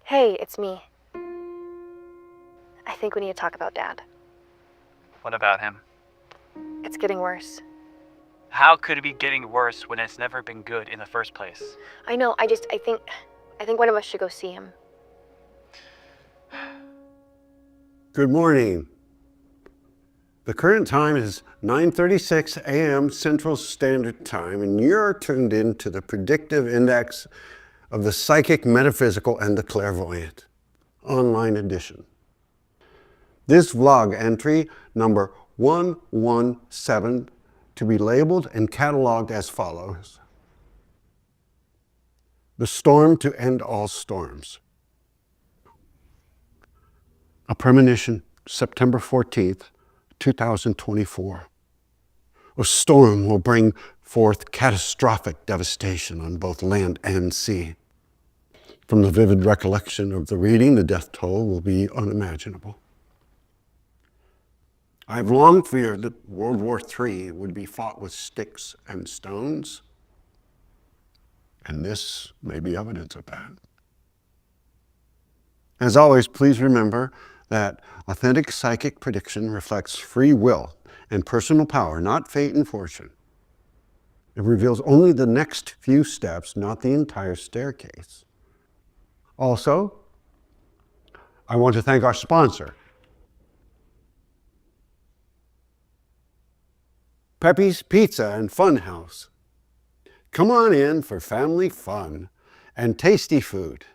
Hey, it's me. I think we need to talk about Dad. What about him? It's getting worse. How could it be getting worse when it's never been good in the first place? I know, I think one of us should go see him. Good morning. The current time is 9:36 a.m. Central Standard Time, and you're tuned in to the predictive index of the psychic, metaphysical, and the clairvoyant online edition. This vlog entry number 117 to be labeled and cataloged as follows. The storm to end all storms. A premonition, September 14th, 2024. A storm will bring forth catastrophic devastation on both land and sea. From the vivid recollection of the reading, the death toll will be unimaginable. I've long feared that World War III would be fought with sticks and stones, and this may be evidence of that. As always, please remember that authentic psychic prediction reflects free will and personal power, not fate and fortune. It reveals only the next few steps, not the entire staircase. Also, I want to thank our sponsor, Pepe's Pizza and Funhouse. Come on in for family fun and tasty food.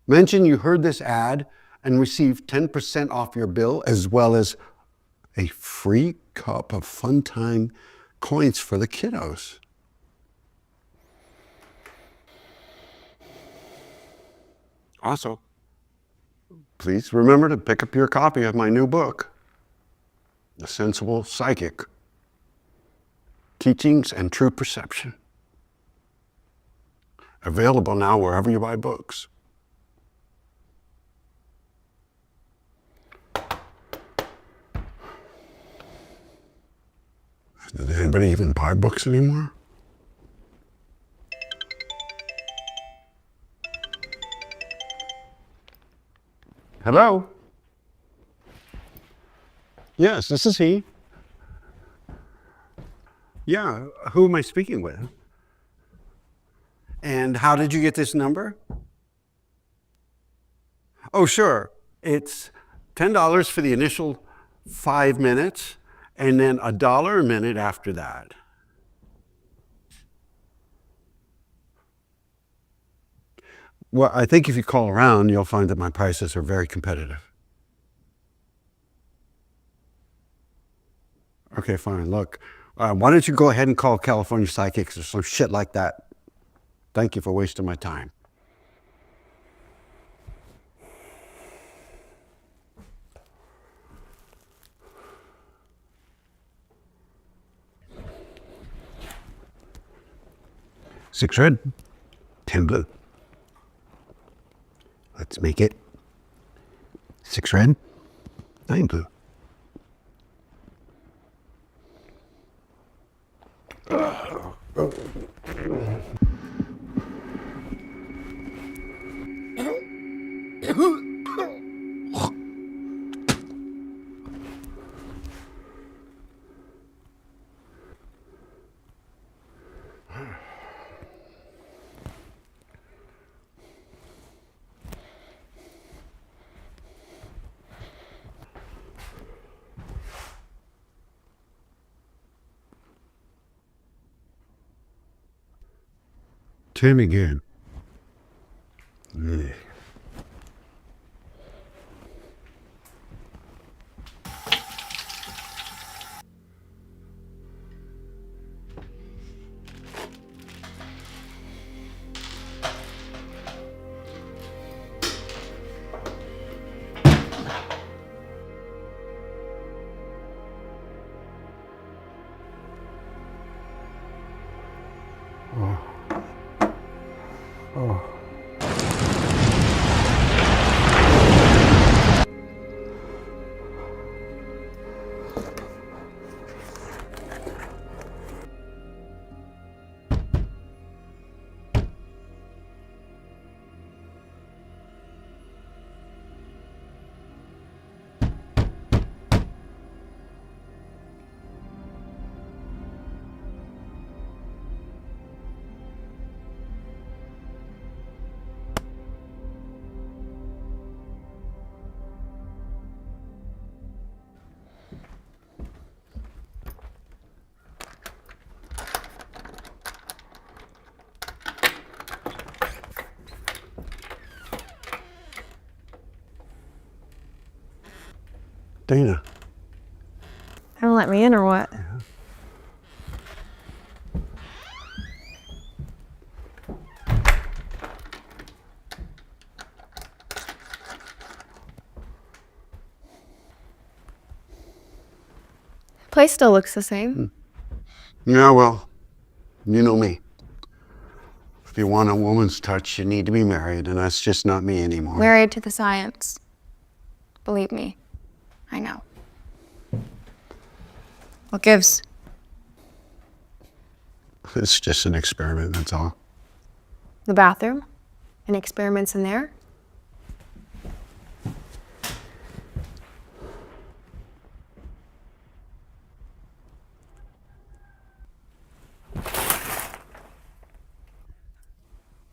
Mention you heard this ad and receive 10% off your bill, as well as a free cup of fun time coins for the kiddos. Also, please remember to pick up your copy of my new book, The Sensible Psychic: Teachings and True Perception. Available now wherever you buy books. Does anybody even buy books anymore? Hello? Yes, this is he. Yeah, who am I speaking with? And how did you get this number? Oh, sure. It's $10 for the initial 5 minutes, and then $1 a minute after that. Well, I think if you call around, you'll find that my prices are very competitive. Okay, fine. Look, why don't you go ahead and call California Psychics or some shit like that? Thank you for wasting my time. Six red, 10 blue. Let's make it 6 red, 9 blue. Tim again. Ugh. Dana. Don't let me in or what? Place still looks the same. Yeah, well, you know me. If you want a woman's touch, you need to be married, and that's just not me anymore. Married to the science. Believe me, I know. What gives? It's just an experiment, that's all. The bathroom? Any experiments in there?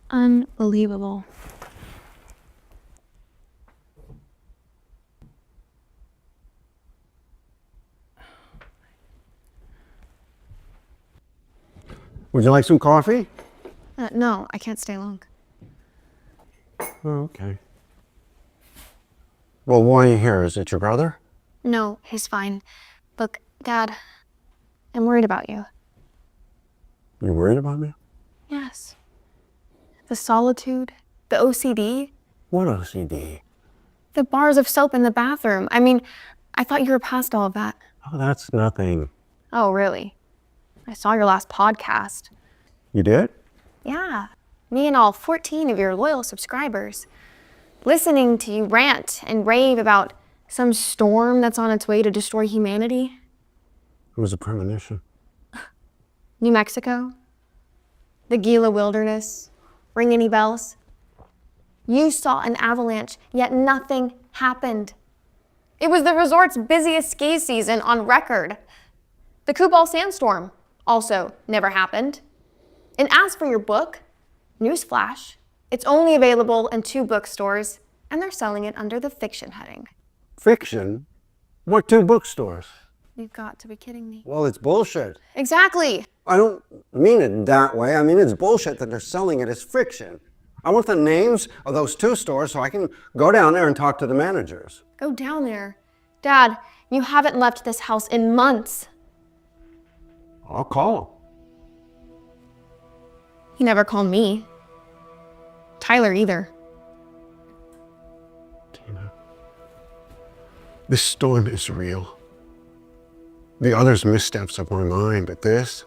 Unbelievable. Would you like some coffee? No, I can't stay long. Oh, okay. Well, why are you here? Is it your brother? No, he's fine. Look, Dad, I'm worried about you. You worried about me? Yes. The solitude, the OCD, What OCD? the bars of soap in the bathroom. I mean, I thought you were past all of that. Oh, that's nothing. Oh, really? I saw your last podcast. You did? Yeah, me and all 14 of your loyal subscribers. Listening to you rant and rave about some storm that's on its way to destroy humanity. It was a premonition. New Mexico? The Gila Wilderness? Ring any bells? You saw an avalanche, yet nothing happened. It was the resort's busiest ski season on record. The Kubal sandstorm also never happened. And as for your book, newsflash, it's only available in 2 bookstores, and they're selling it under the fiction heading. Fiction? What two bookstores? You've got to be kidding me. Well, it's bullshit. Exactly. I don't mean it that way. I mean, it's bullshit that they're selling it as fiction. I want the names of those two stores so I can go down there and talk to the managers. Go down there. Dad, you haven't left this house in months. I'll call them. He never called me. Tyler either. Tina, this storm is real. The others' missteps are my mind, but this,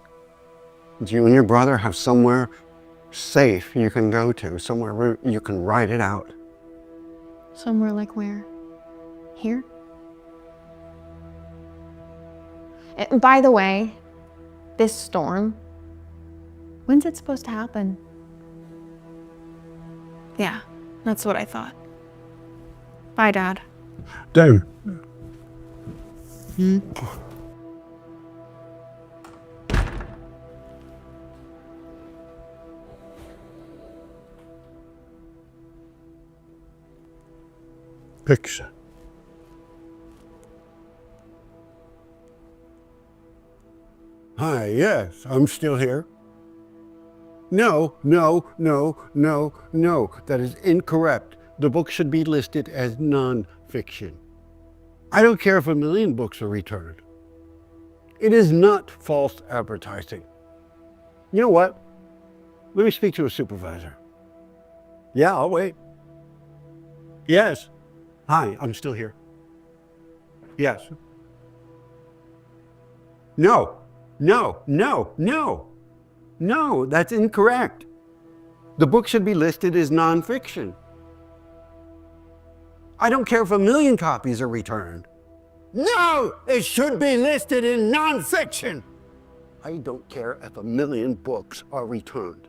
you and your brother have somewhere safe you can go to, somewhere where you can ride it out. Somewhere like where? Here? And by the way, this storm, when's it supposed to happen? Yeah, that's what I thought. Bye, Dad. Dude. Fiction. Hi, yes, I'm still here. No, no, no, no, no. That is incorrect. The book should be listed as non-fiction. I don't care if 1,000,000 books are returned. It is not false advertising. You know what? Let me speak to a supervisor. Yeah, I'll wait. Yes. Hi, I'm still here. Yes. No, no, no, no. No, that's incorrect. The book should be listed as nonfiction. I don't care if 1,000,000 copies are returned. No, it should be listed in nonfiction. I don't care if 1,000,000 books are returned.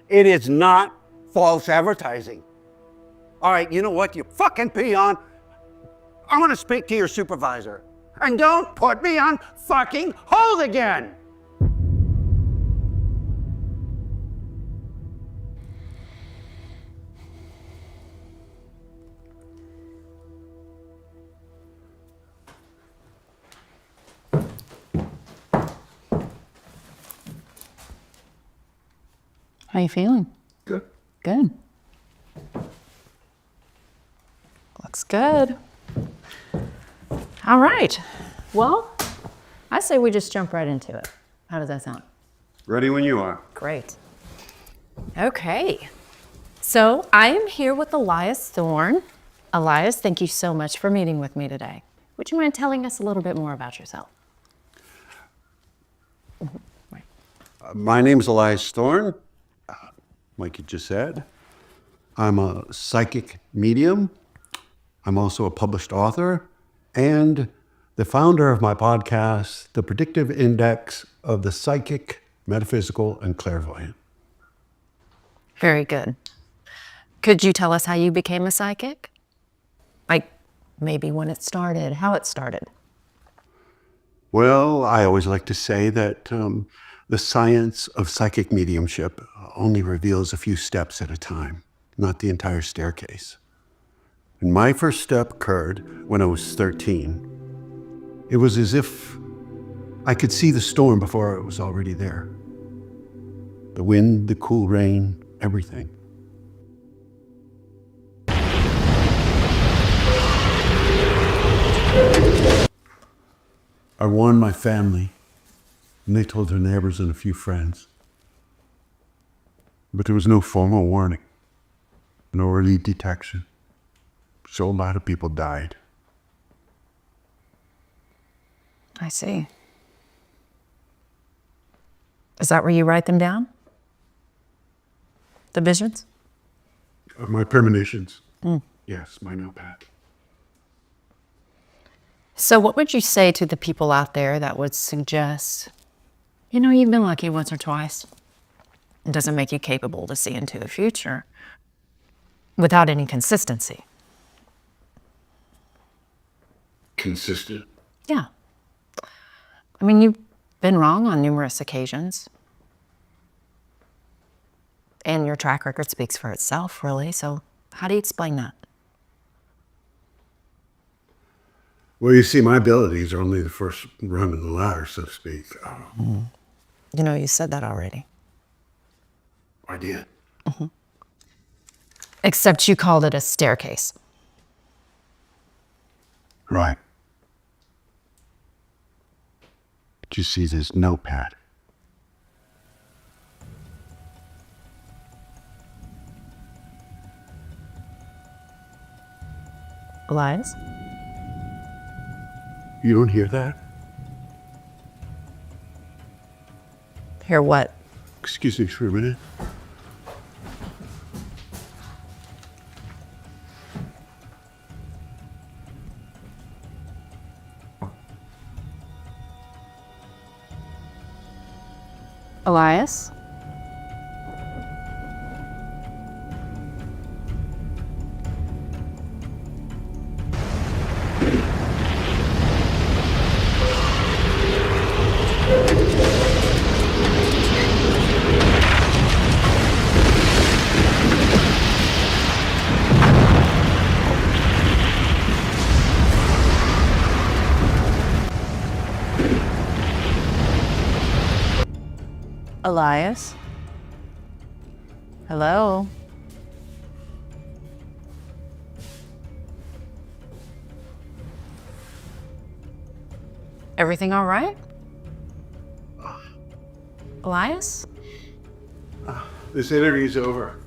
It is not false advertising. All right, you know what, you fucking peon? I want to speak to your supervisor. And don't put me on fucking hold again. How you feeling? Good. Good. Looks good. All right. Well, I say we just jump right into it. How does that sound? Ready when you are. Great. Okay. So I am here with Elias Thorne. Elias, thank you so much for meeting with me today. Would you mind telling us a little bit more about yourself? Right. My name's Elias Thorne. Like you just said, I'm a psychic medium. I'm also a published author and the founder of my podcast, The Predictive Index of the Psychic, Metaphysical, and Clairvoyant. Very good. Could you tell us how you became a psychic? Like maybe when it started, how it started? Well, I always like to say that the science of psychic mediumship only reveals a few steps at a time, not the entire staircase. And my first step occurred when I was 13. It was as if I could see the storm before it was already there. The wind, the cool rain, everything. I warned my family, and they told their neighbors and a few friends. But there was no formal warning, no early detection. So a lot of people died. I see. Is that where you write them down? The visions? My premonitions. Yes, my notepad. So what would you say to the people out there that would suggest, you know, you've been lucky once or twice. It doesn't make you capable to see into the future without any consistency. Consistent. Yeah. I mean, you've been wrong on numerous occasions. And your track record speaks for itself, really. So How do you explain that? Well, you see, my abilities are only the first rung of the ladder, so to speak. You know, you said that already. I did. Except you called it a staircase. Right. But you see this notepad. Elias? You don't hear that? Hear what? Excuse me for a minute. Elias? Elias? Hello? Everything all right? Elias? This interview's over.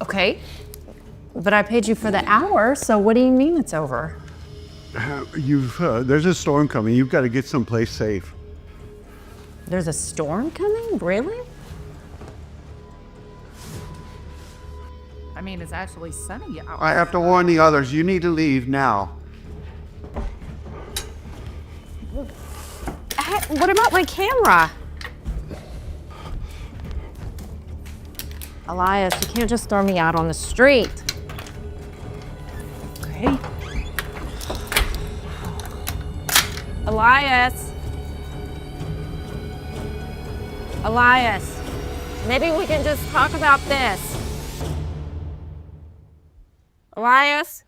Okay. But I paid you for the hour, so what do you mean it's over? There's a storm coming. You've got to get someplace safe. There's a storm coming? Really? I mean, it's actually sunny out. I have to warn the others. You need to leave now. Hey, what about my camera? Elias, you can't just throw me out on the street. Okay. Elias. Elias, maybe we can just talk about this. Elias?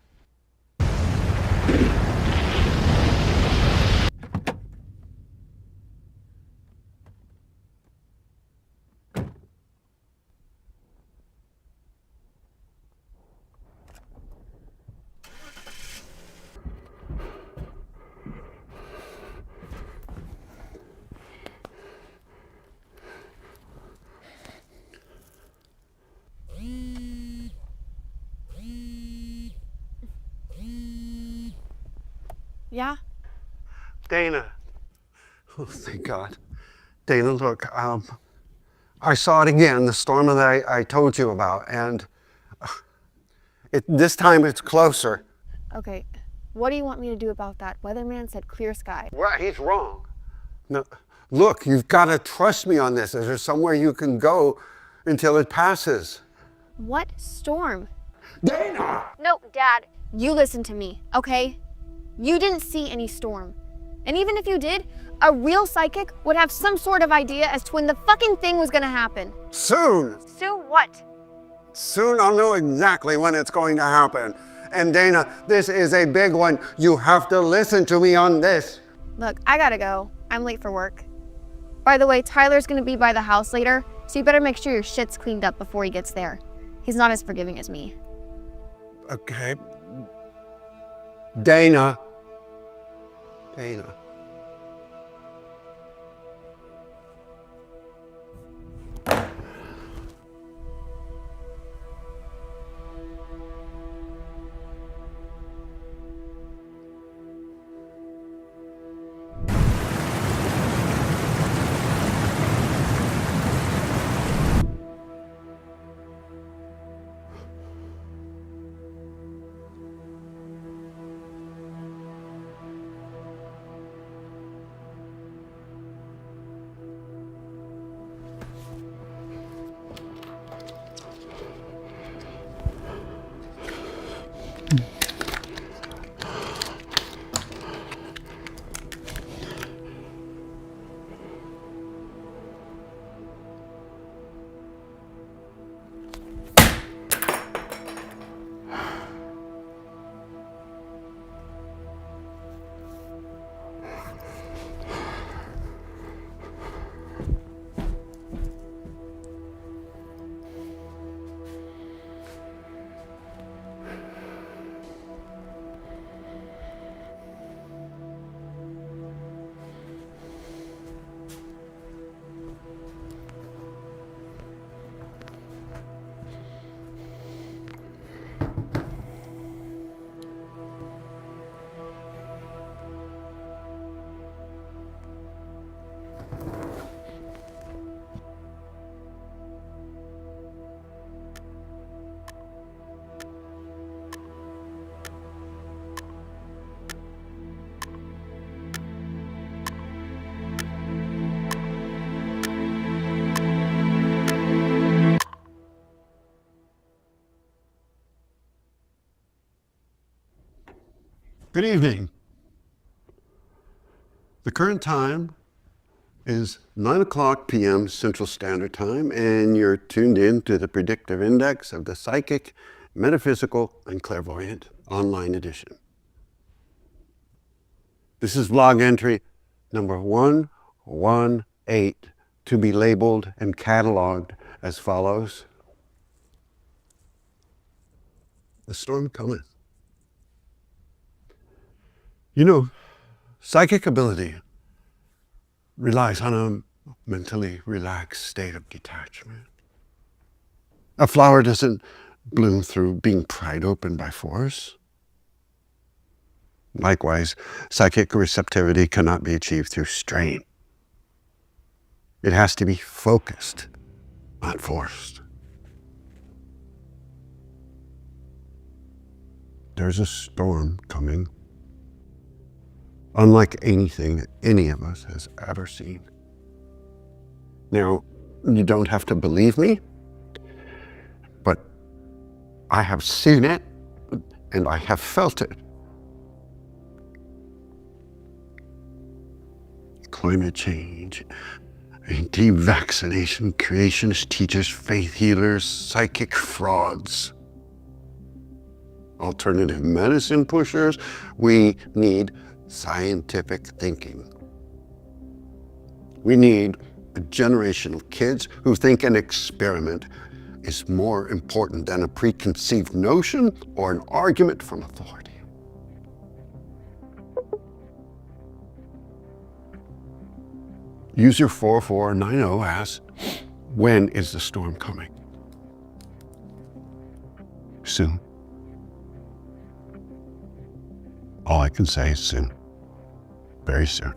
Yeah? Dana. Oh, thank God. Dana, look, I saw it again, the storm that I told you about, and this time it's closer. Okay, what do you want me to do about that? Weatherman said clear sky. Well, he's wrong. No, look, you've got to trust me on this. Is there somewhere you can go until it passes? What storm? Dana! No, Dad, you listen to me, okay? You didn't see any storm. And even if you did, a real psychic would have some sort of idea as to when the fucking thing was gonna happen. Soon! Soon what? Soon I'll know exactly when it's going to happen. And Dana, this is a big one. You have to listen to me on this. Look, I gotta go. I'm late for work. By the way, Tyler's gonna be by the house later, so you better make sure your shit's cleaned up before he gets there. He's not as forgiving as me. Okay. Dana. Dana. Good evening. The current time is 9 o'clock p.m. Central Standard Time, and you're tuned in to the Predictive Index of the Psychic, Metaphysical, and Clairvoyant online edition. This is vlog entry number 118, to be labeled and cataloged as follows. The storm cometh. You know, psychic ability relies on a mentally relaxed state of detachment. A flower doesn't bloom through being pried open by force. Likewise, psychic receptivity cannot be achieved through strain. It has to be focused, not forced. There's a storm coming, unlike anything any of us has ever seen. Now, you don't have to believe me, but I have seen it and I have felt it. Climate change, anti-vaccination, creationist teachers, faith healers, psychic frauds, alternative medicine pushers. We need scientific thinking. We need a generation of kids who think an experiment is more important than a preconceived notion or an argument from authority. User 4490 asks, when is the storm coming? Soon. All I can say is soon. Very soon.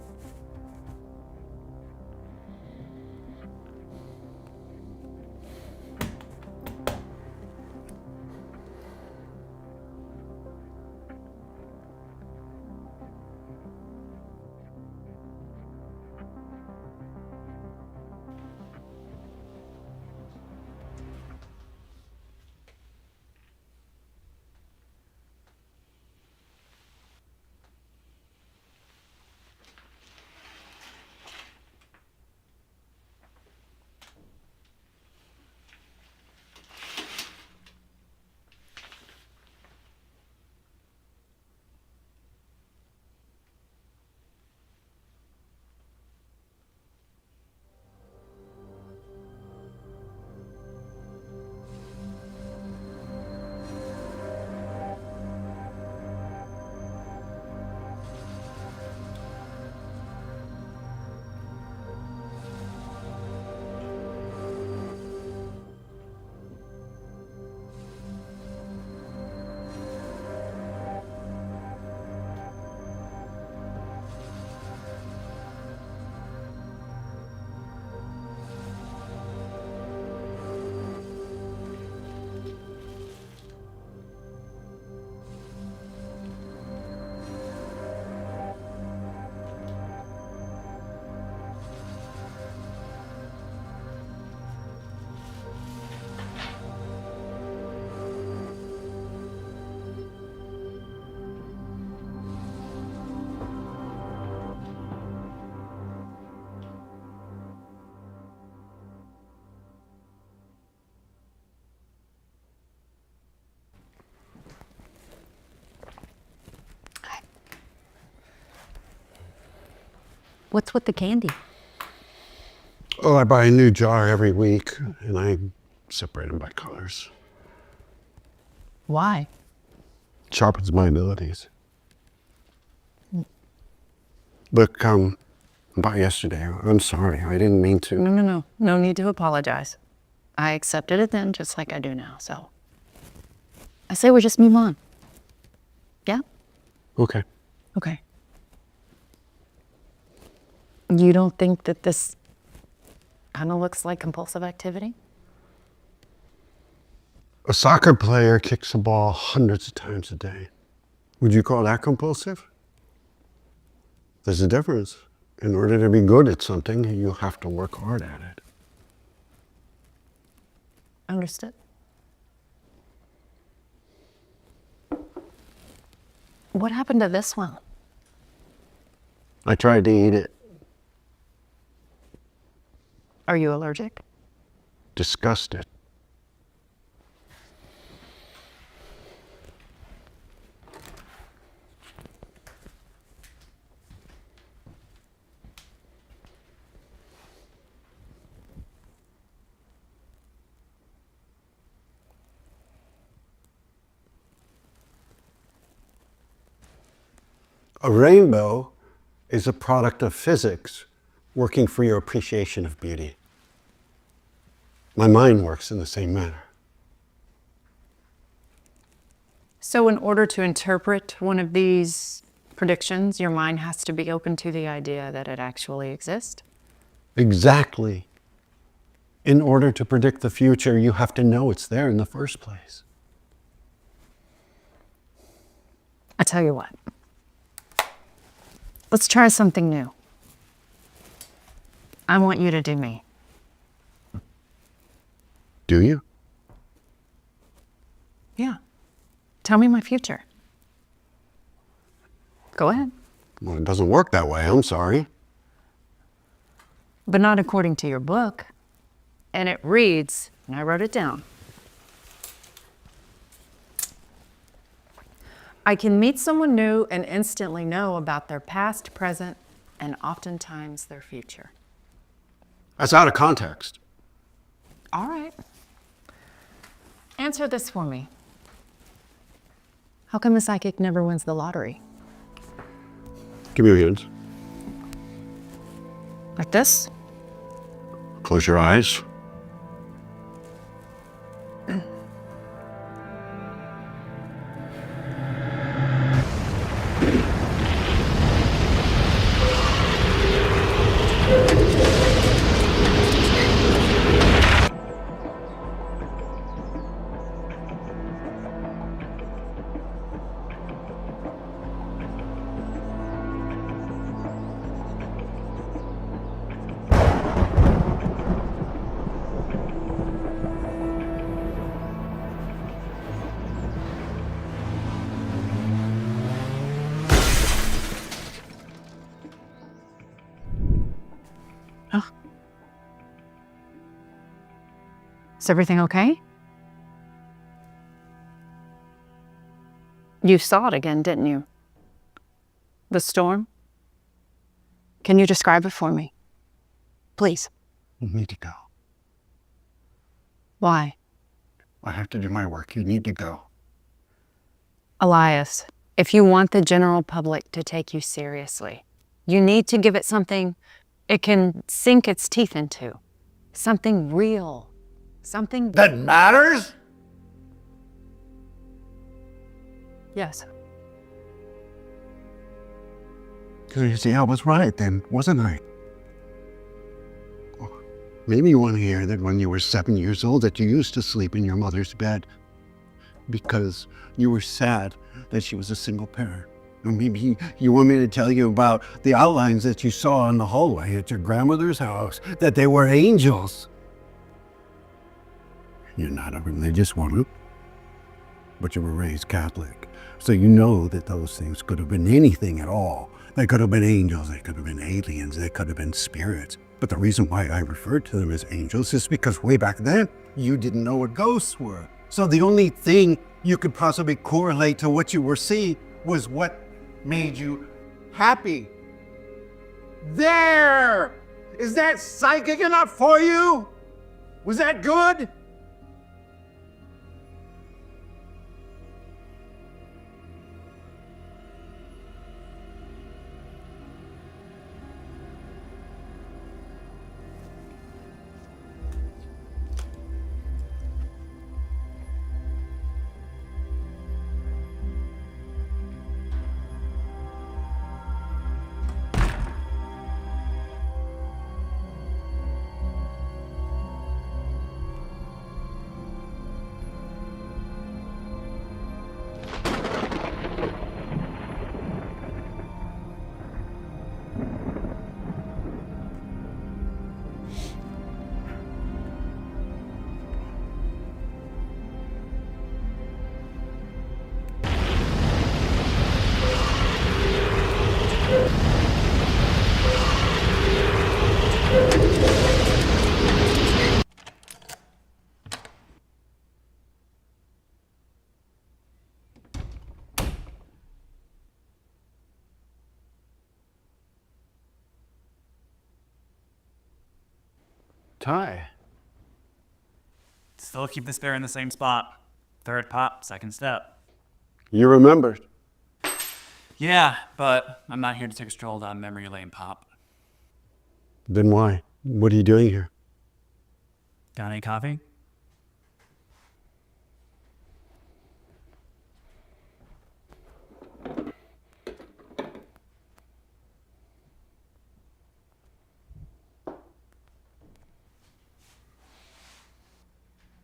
What's with the candy? Oh, I buy a new jar every week and I separate them by colors. Why? Sharpens my abilities. Look, about yesterday, I'm sorry, I didn't mean to. No. No need to apologize. I accepted it then, just like I do now, so. I say we just move on. Yeah? Okay. Okay. You don't think that this kind of looks like compulsive activity? A soccer player kicks a ball hundreds of times a day. Would you call that compulsive? There's a difference. In order to be good at something, you have to work hard at it. Understood. What happened to this one? I tried to eat it. Are you allergic? Disgusted. A rainbow is a product of physics working for your appreciation of beauty. My mind works in the same manner. So in order to interpret one of these predictions, your mind has to be open to the idea that it actually exists? Exactly. In order to predict the future, you have to know it's there in the first place. I tell you what. Let's try something new. I want you to do me. Do you? Yeah. Tell me my future. Go ahead. Well, it doesn't work that way, I'm sorry. But not according to your book. And it reads, and I wrote it down. I can meet someone new and instantly know about their past, present, and oftentimes their future. That's out of context. All right. Answer this for me. How come a psychic never wins the lottery? Give me your hands. Like this? Close your eyes. Is everything okay? You saw it again, didn't you? The storm? Can you describe it for me? Please. You need to go. Why? I have to do my work. You need to go. Elias, if you want the general public to take you seriously, you need to give it something it can sink its teeth into. Something real. Something That matters? Yes. Because you see, I was right then, wasn't I? Maybe you want to hear that when you were 7 years old that you used to sleep in your mother's bed because you were sad that she was a single parent. Or maybe you want me to tell you about the outlines that you saw in the hallway at your grandmother's house, that they were angels. You're not a religious woman, but you were raised Catholic. So you know that those things could have been anything at all. They could have been angels, they could have been aliens, they could have been spirits. But the reason why I referred to them as angels is because way back then, you didn't know what ghosts were. So the only thing you could possibly correlate to what you were seeing was what made you happy. There! Is that psychic enough for you? Was that good? Ty. Still keep the spare in the same spot. Third pop, second step. You remembered. Yeah, but I'm not here to take a stroll down memory lane, Pop. Then why? What are you doing here? Got any coffee?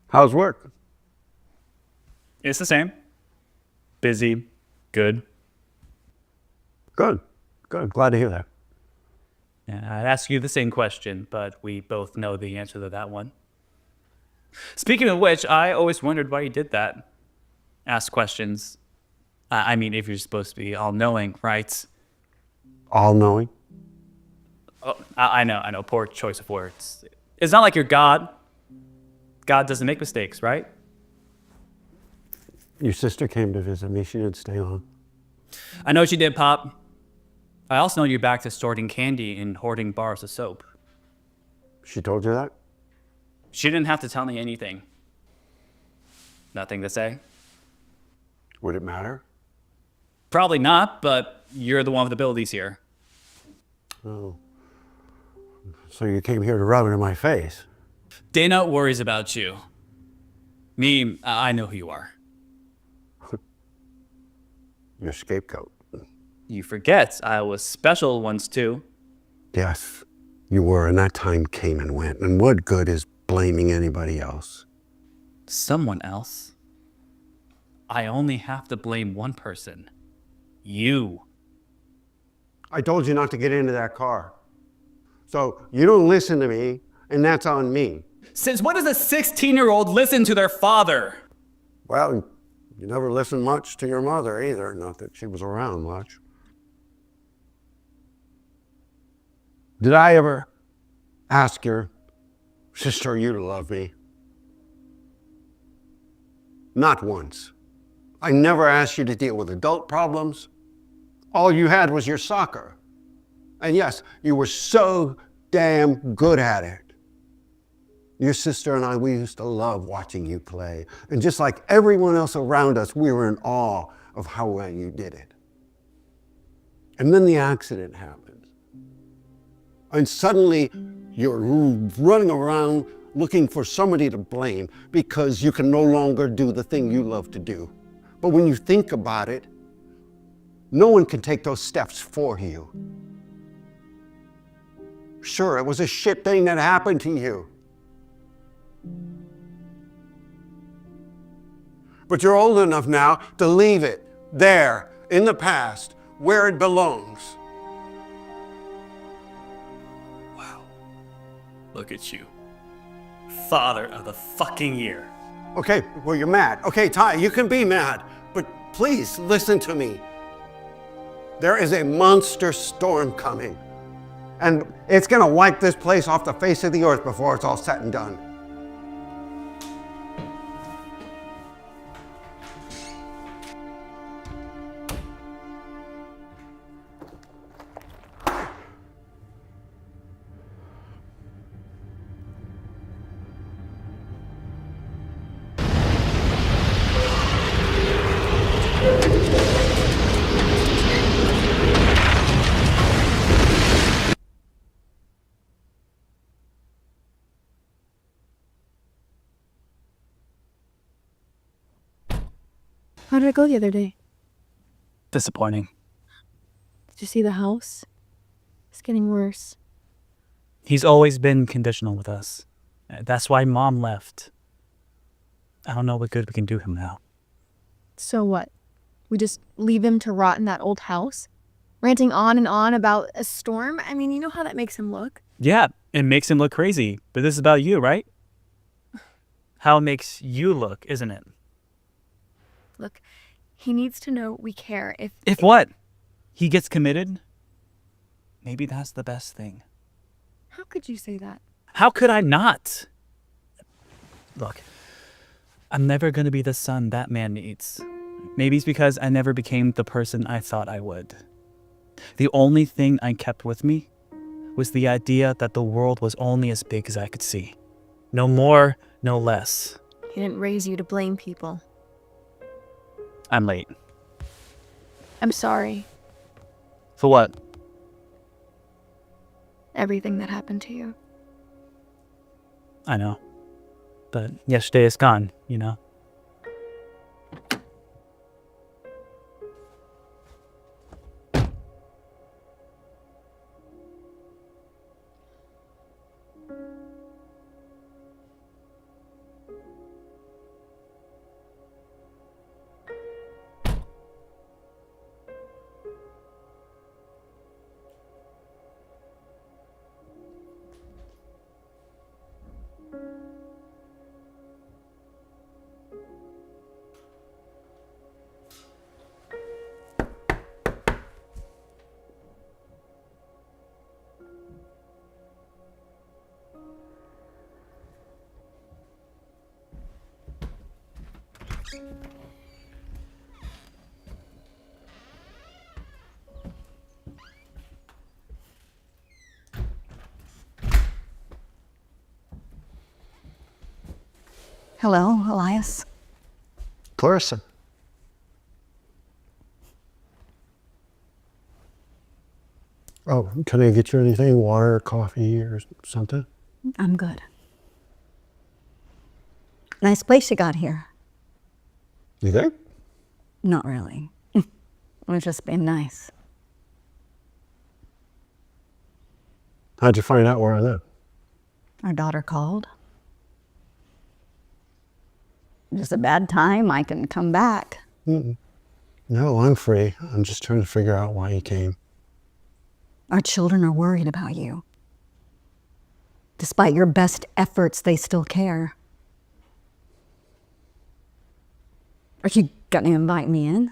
How's work? It's the same. Busy, good. Good. Good. Glad to hear that. Yeah, I'd ask you the same question, but we both know the answer to that one. Speaking of which, I always wondered why you did that. Ask questions. I mean, if you're supposed to be all-knowing, right? All knowing? Oh, I know. Poor choice of words. It's not like you're God. God doesn't make mistakes, right? Your sister came to visit me. She didn't stay long. I know what you did, Pop. I also know you're back to sorting candy and hoarding bars of soap. She told you that? She didn't have to tell me anything. Nothing to say? Would it matter? Probably not, but you're the one with abilities here. Oh. So you came here to rub it in my face? Dana worries about you. Me, I know who you are. Your scapegoat. You forget I was special once too. Yes, you were, and that time came and went. And what good is blaming anybody else? Someone else? I only have to blame one person. You. I told you not to get into that car. So you don't listen to me, and that's on me. Since when does a 16-year-old listen to their father? Well, you never listened much to your mother either, not that she was around much. Did I ever ask your sister you to love me? Not once. I never asked you to deal with adult problems. All you had was your soccer. And yes, you were so damn good at it. Your sister and I, we used to love watching you play. And just like everyone else around us, we were in awe of how well you did it. And then the accident happened. And suddenly you're running around looking for somebody to blame because you can no longer do the thing you love to do. But when you think about it, no one can take those steps for you. Sure, it was a shit thing that happened to you. But you're old enough now to leave it there in the past where it belongs. Wow. Look at you. Father of the fucking year. Okay, well, you're mad. Okay, Ty, you can be mad, but please listen to me. There is a monster storm coming, and it's gonna wipe this place off the face of the earth before it's all said and done. How did it go the other day? Disappointing. Did you see the house? It's getting worse. He's always been conditional with us. That's why Mom left. I don't know what good we can do him now. So what? We just leave him to rot in that old house? Ranting on and on about a storm? I mean, you know how that makes him look. Yeah, it makes him look crazy, but this is about you, right? How it makes you look, isn't it? Look, he needs to know we care. If what? He gets committed? Maybe that's the best thing. How could you say that? How could I not? Look, I'm never going to be the son that man needs. Maybe it's because I never became the person I thought I would. The only thing I kept with me was the idea that the world was only as big as I could see. No more, no less. He didn't raise you to blame people. I'm late. I'm sorry. For what? Everything that happened to you. I know. But yesterday is gone, you know? Hello, Elias. Clarissa. Oh, can I get you anything? Water, coffee, or something? I'm good. Nice place you got here. You think? Not really. It was just being nice. How'd you find out where I live? Our daughter called. Just a bad time. I can come back. No, I'm free. I'm just trying to figure out why you came. Our children are worried about you. Despite your best efforts, they still care. Are you gonna invite me in?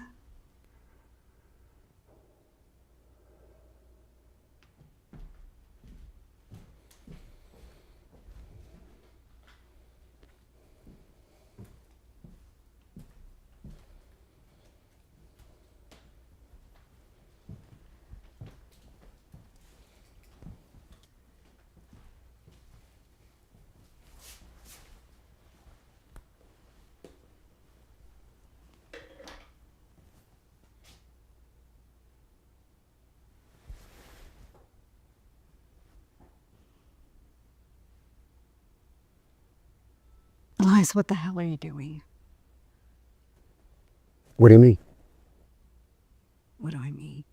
Elias, what the hell are you doing? What do you mean? What do I mean?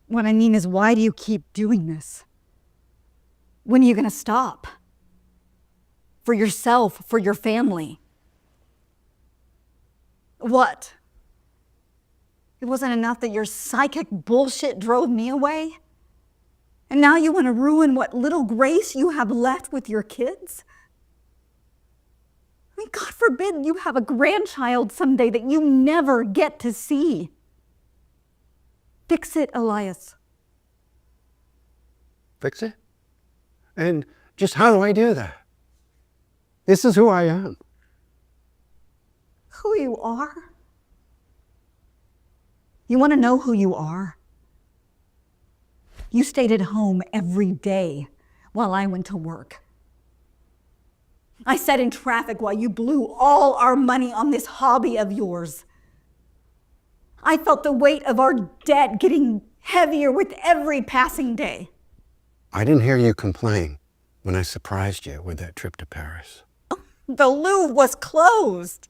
What I mean is, why do you keep doing this? When are you gonna stop? For yourself, for your family. What? It wasn't enough that your psychic bullshit drove me away? And now you want to ruin what little grace you have left with your kids? I mean, God forbid you have a grandchild someday that you never get to see. Fix it, Elias. Fix it? And just how do I do that? This is who I am. Who you are? You want to know who you are? You stayed at home every day while I went to work. I sat in traffic while you blew all our money on this hobby of yours. I felt the weight of our debt getting heavier with every passing day. I didn't hear you complain when I surprised you with that trip to Paris. The Louvre was closed.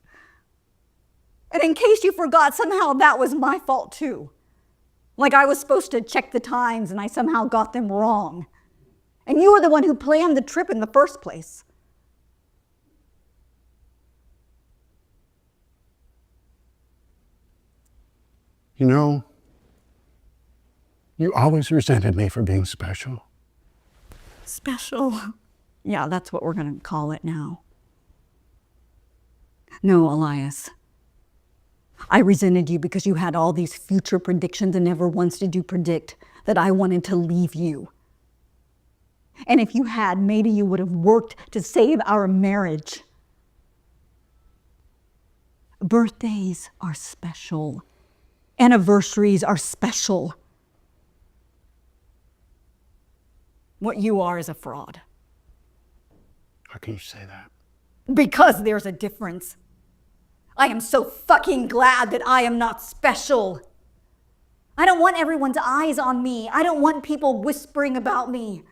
And in case you forgot, somehow that was my fault too. Like I was supposed to check the times and I somehow got them wrong. And you were the one who planned the trip in the first place. You know, you always resented me for being special. Special? Yeah, that's what we're going to call it now. No, Elias. I resented you because you had all these future predictions and never once did you predict that I wanted to leave you. And if you had, maybe you would have worked to save our marriage. Birthdays are special. Anniversaries are special. What you are is a fraud. How can you say that? Because there's a difference. I am so fucking glad that I am not special. I don't want everyone's eyes on me. I don't want people whispering about me.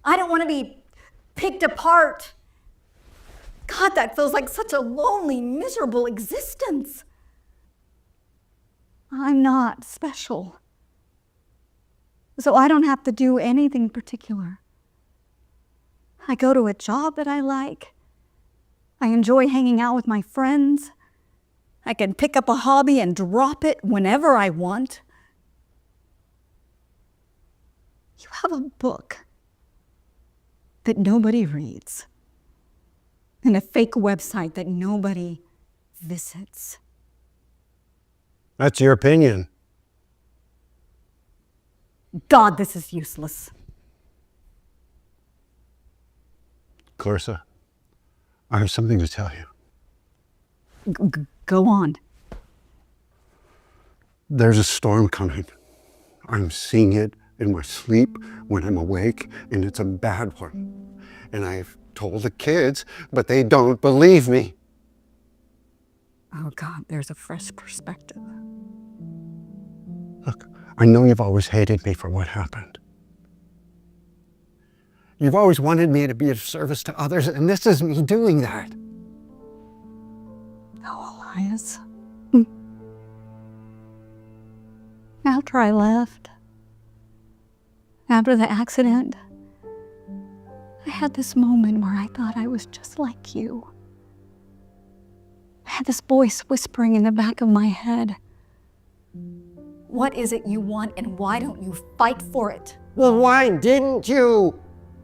I don't want to be picked apart. God, that feels like such a lonely, miserable existence. I'm not special. So I don't have to do anything particular. I go to a job that I like. I enjoy hanging out with my friends. I can pick up a hobby and drop it whenever I want. You have a book that nobody reads and a fake website that nobody visits. That's your opinion. God, this is useless. Clarissa, I have something to tell you. Go on. There's a storm coming. I'm seeing it in my sleep when I'm awake, and it's a bad one. And I've told the kids, but they don't believe me. Oh God, there's a fresh perspective. Look, I know you've always hated me for what happened. You've always wanted me to be of service to others, and this is me doing that. Oh, Elias. After I left, after the accident, I had this moment where I thought I was just like you. I had this voice whispering in the back of my head. What is it you want, and why don't you fight for it? Well, why didn't you?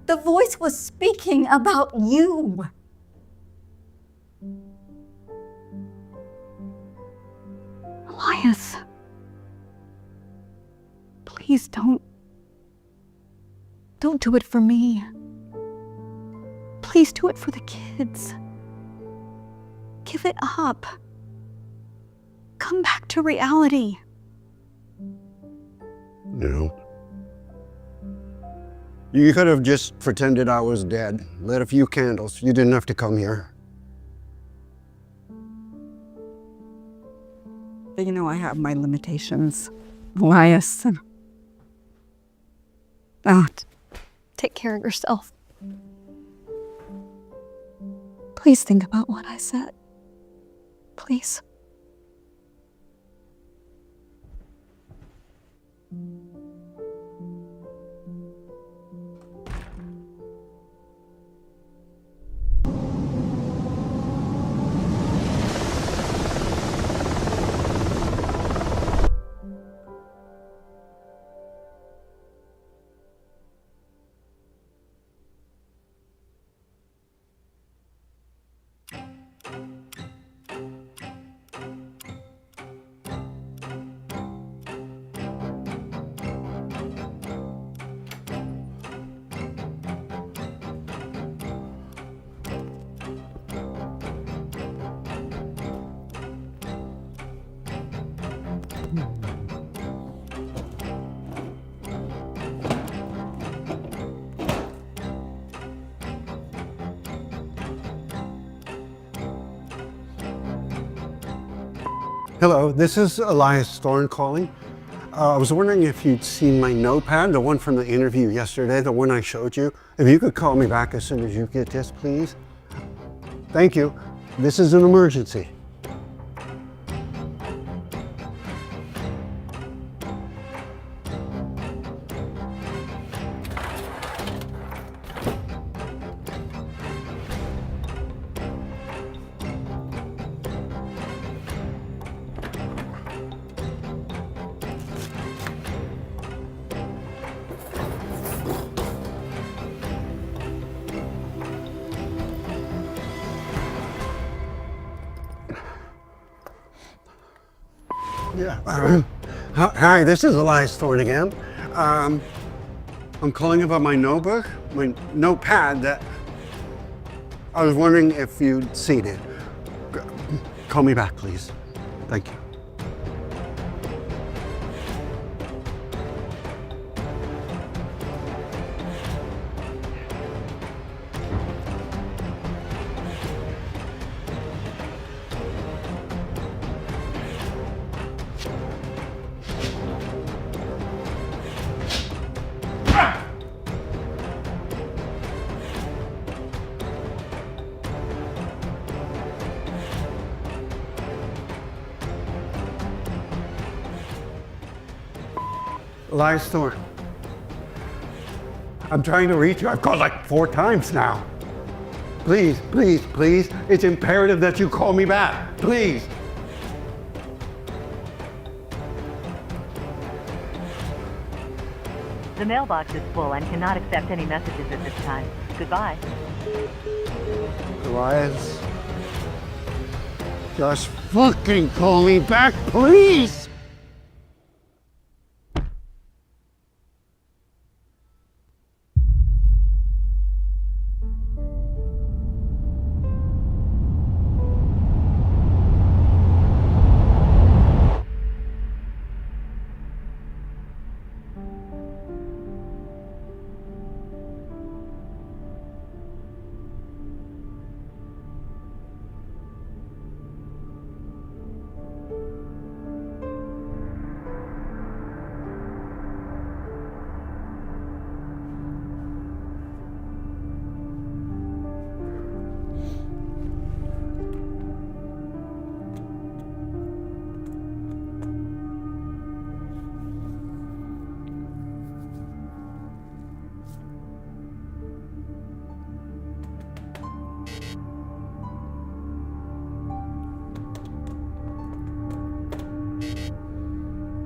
The voice was speaking about you. Elias, please don't do it for me. Please do it for the kids. Give it up. Come back to reality. No. You could have just pretended I was dead, lit a few candles. You didn't have to come here. You know, I have my limitations, Elias. Oh, take care of yourself. Please think about what I said. Please. Hello, this is Elias Thorne calling. I was wondering if you'd seen my notepad, the one from the interview yesterday, the one I showed you. If you could call me back as soon as you get this, please. Thank you. This is an emergency. Yeah. Hi, this is Elias Thorne again. I'm calling about my notebook, my notepad that I was wondering if you'd seen it. Call me back, please. Thank you. Elias Thorne. I'm trying to reach you. I've called like 4 times now. Please, please, please. It's imperative that you call me back. Please. The mailbox is full and cannot accept any messages at this time. Goodbye. Elias. Just fucking call me back, please.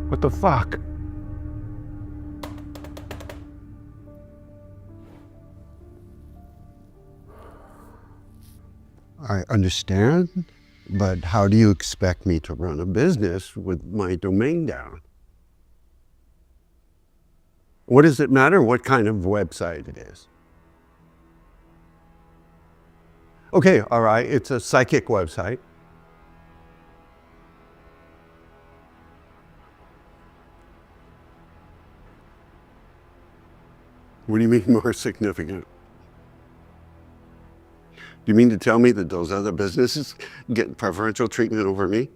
What the fuck? I understand, but how do you expect me to run a business with my domain down? What does it matter what kind of website it is? Okay, all right, it's a psychic website. What do you mean more significant? Do you mean to tell me that those other businesses get preferential treatment over me?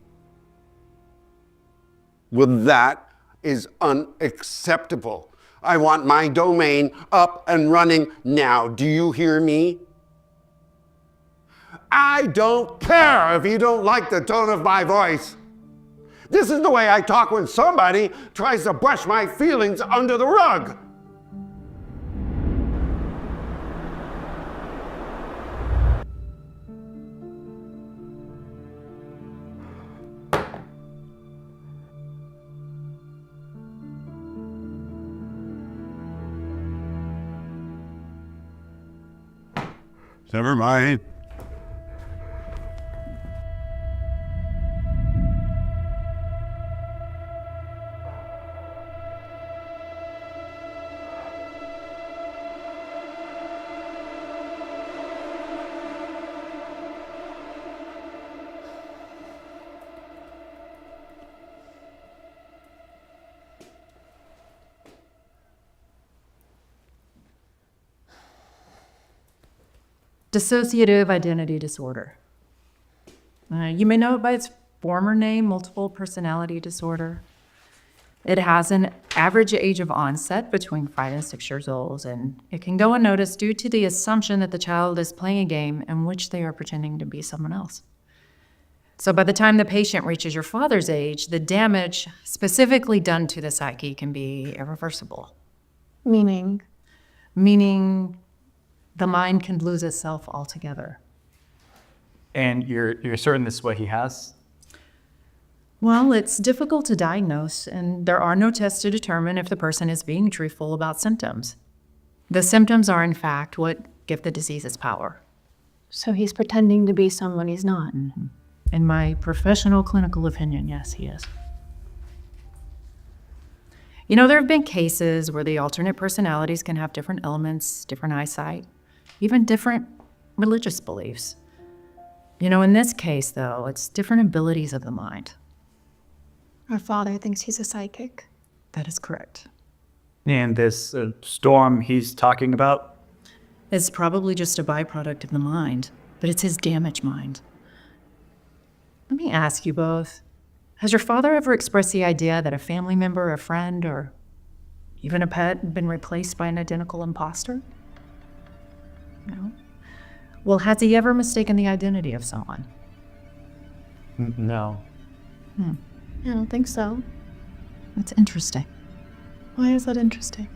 Well, that is unacceptable. I want my domain up and running now. Do you hear me? I don't care if you don't like the tone of my voice. This is the way I talk when somebody tries to brush my feelings under the rug. Never mind. Dissociative identity disorder. You may know it by its former name, multiple personality disorder. It has an average age of onset between 5 and 6 years old, and it can go unnoticed due to the assumption that the child is playing a game in which they are pretending to be someone else. So by the time the patient reaches your father's age, the damage specifically done to the psyche can be irreversible. Meaning? Meaning the mind can lose itself altogether. And you're certain this is what he has? Well, it's difficult to diagnose, and there are no tests to determine if the person is being truthful about symptoms. The symptoms are, in fact, what give the disease its power. So he's pretending to be someone he's not. Mm-hmm. In my professional clinical opinion, yes, he is. You know, there have been cases where the alternate personalities can have different elements, different eyesight, even different religious beliefs. You know, in this case, though, it's different abilities of the mind. Our father thinks he's a psychic. That is correct. And this storm he's talking about? It's probably just a byproduct of the mind, but it's his damaged mind. Let me ask you both, has your father ever expressed the idea that a family member, a friend, or even a pet had been replaced by an identical imposter? No? Well, has he ever mistaken the identity of someone? No. I don't think so. That's interesting. Why is that interesting?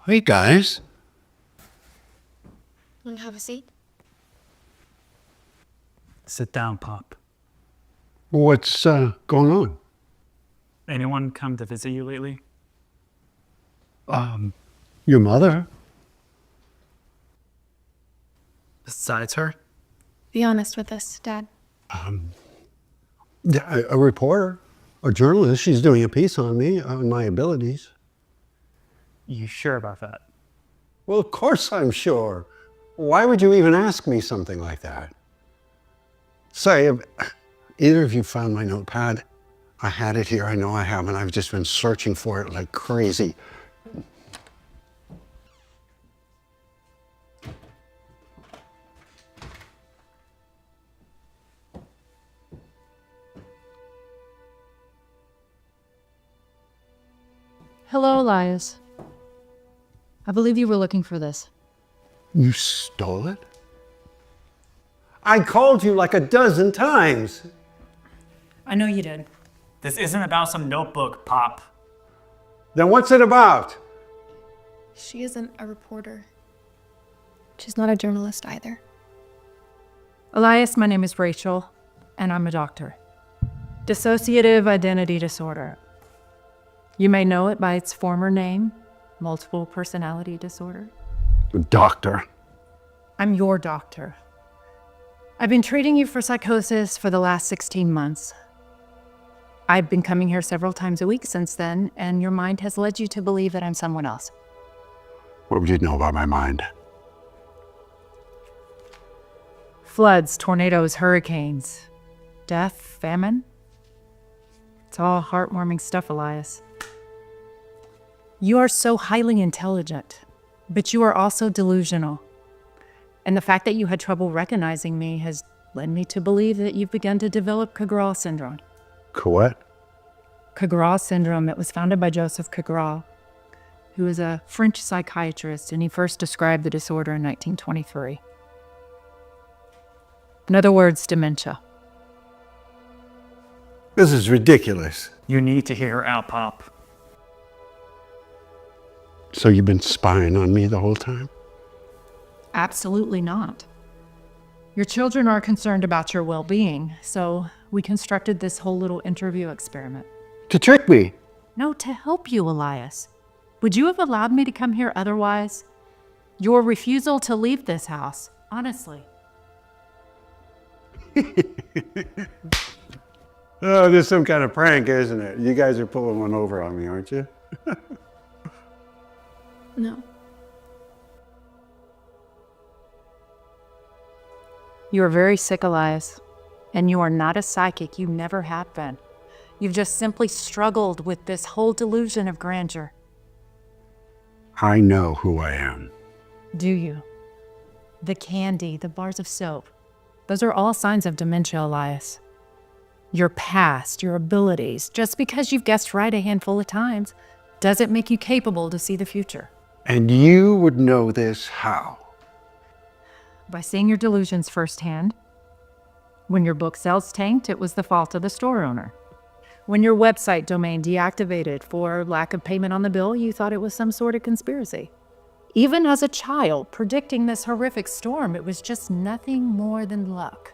Hey, guys. Want to have a seat? Sit down, Pop. What's going on? Anyone come to visit you lately? Your mother? Besides her? Be honest with us, Dad. Yeah, a reporter, a journalist. She's doing a piece on me, on my abilities. You sure about that? Well, of course I'm sure. Why would you even ask me something like that? Say, have either of you found my notepad? I had it here. I know I haven't. I've just been searching for it like crazy. Hello, Elias. I believe you were looking for this. You stole it? I called you like a dozen times. I know you did. This isn't about some notebook, Pop. Then what's it about? She isn't a reporter. She's not a journalist either. Elias, my name is Rachel, and I'm a doctor. Dissociative identity disorder. You may know it by its former name, multiple personality disorder. Doctor. I'm your doctor. I've been treating you for psychosis for the last 16 months. I've been coming here several times a week since then, and your mind has led you to believe that I'm someone else. What would you know about my mind? Floods, tornadoes, hurricanes, death, famine. It's all heartwarming stuff, Elias. You are so highly intelligent, but you are also delusional. And the fact that you had trouble recognizing me has led me to believe that you've begun to develop Cagral syndrome. What? Cagral syndrome, it was founded by Joseph Cagral, who is a French psychiatrist, and he first described the disorder in 1923. In other words, dementia. This is ridiculous. You need to hear her out, Pop. So you've been spying on me the whole time? Absolutely not. Your children are concerned about your well-being, so we constructed this whole little interview experiment. To trick me? No, to help you, Elias. Would you have allowed me to come here otherwise? Your refusal to leave this house, honestly. Oh, this is some kind of prank, isn't it? You guys are pulling one over on me, aren't you? No. You are very sick, Elias, and you are not a psychic. You never have been. You've just simply struggled with this whole delusion of grandeur. I know who I am. Do you? The candy, the bars of soap, those are all signs of dementia, Elias. Your past, your abilities, just because you've guessed right a handful of times, doesn't make you capable to see the future. And you would know this how? By seeing your delusions firsthand. When your book sales tanked, it was the fault of the store owner. When your website domain deactivated for lack of payment on the bill, you thought it was some sort of conspiracy. Even as a child, predicting this horrific storm, it was just nothing more than luck.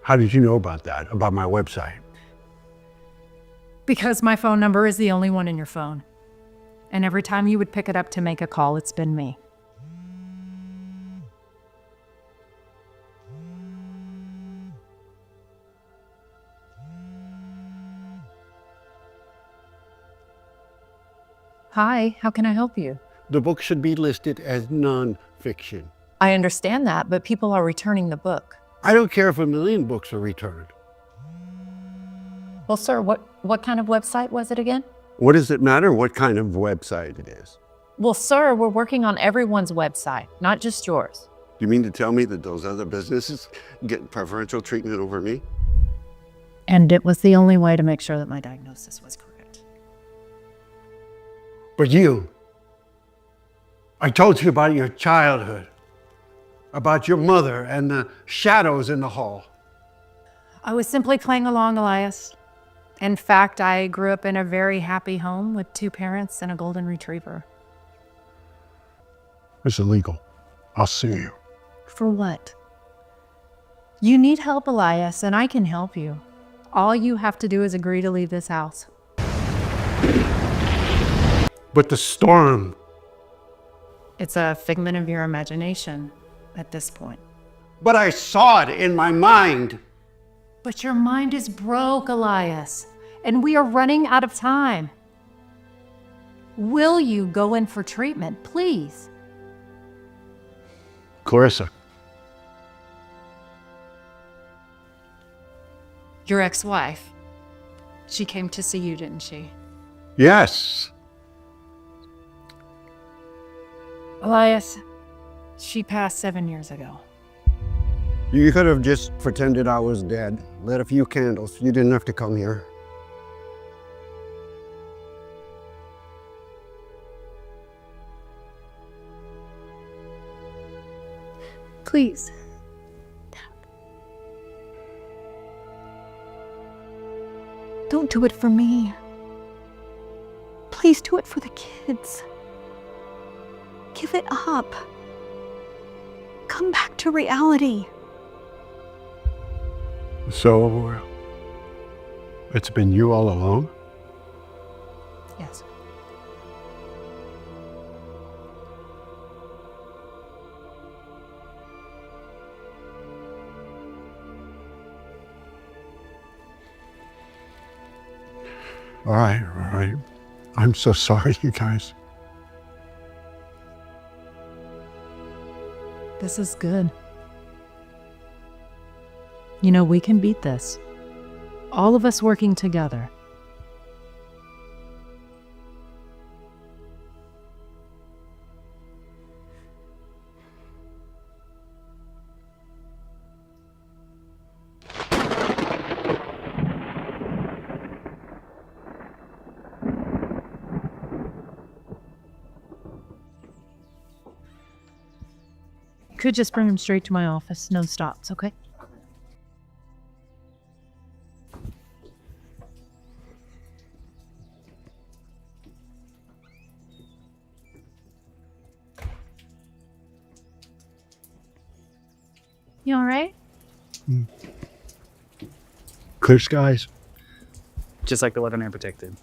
How did you know about that, about my website? Because my phone number is the only one in your phone. And every time you would pick it up to make a call, it's been me. Hi, how can I help you? The book should be listed as non-fiction. I understand that, but people are returning the book. I don't care if 1,000,000 books are returned. Well, sir, what kind of website was it again? What does it matter what kind of website it is? Well, sir, we're working on everyone's website, not just yours. Do you mean to tell me that those other businesses get preferential treatment over me? And it was the only way to make sure that my diagnosis was correct. But you, I told you about your childhood, about your mother and the shadows in the hall. I was simply playing along, Elias. In fact, I grew up in a very happy home with 2 parents and a golden retriever. It's illegal. I'll sue you. For what? You need help, Elias, and I can help you. All you have to do is agree to leave this house. But the storm. It's a figment of your imagination at this point. But I saw it in my mind. But your mind is broke, Elias, and we are running out of time. Will you go in for treatment, please? Clarissa, Your ex-wife. She came to see you, didn't she? yes. Elias, she passed 7 years ago. You could have just pretended I was dead, lit a few candles. You didn't have to come here. Please. Don't do it for me. Please do it for the kids. Give it up. Come back to reality. So, it's been you all along? Yes. All right, all right. I'm so sorry, you guys. This is good. You know, we can beat this. All of us working together. Could just bring him straight to my office, no stops, okay? You all right? Clear skies. Just like the weatherman predicted.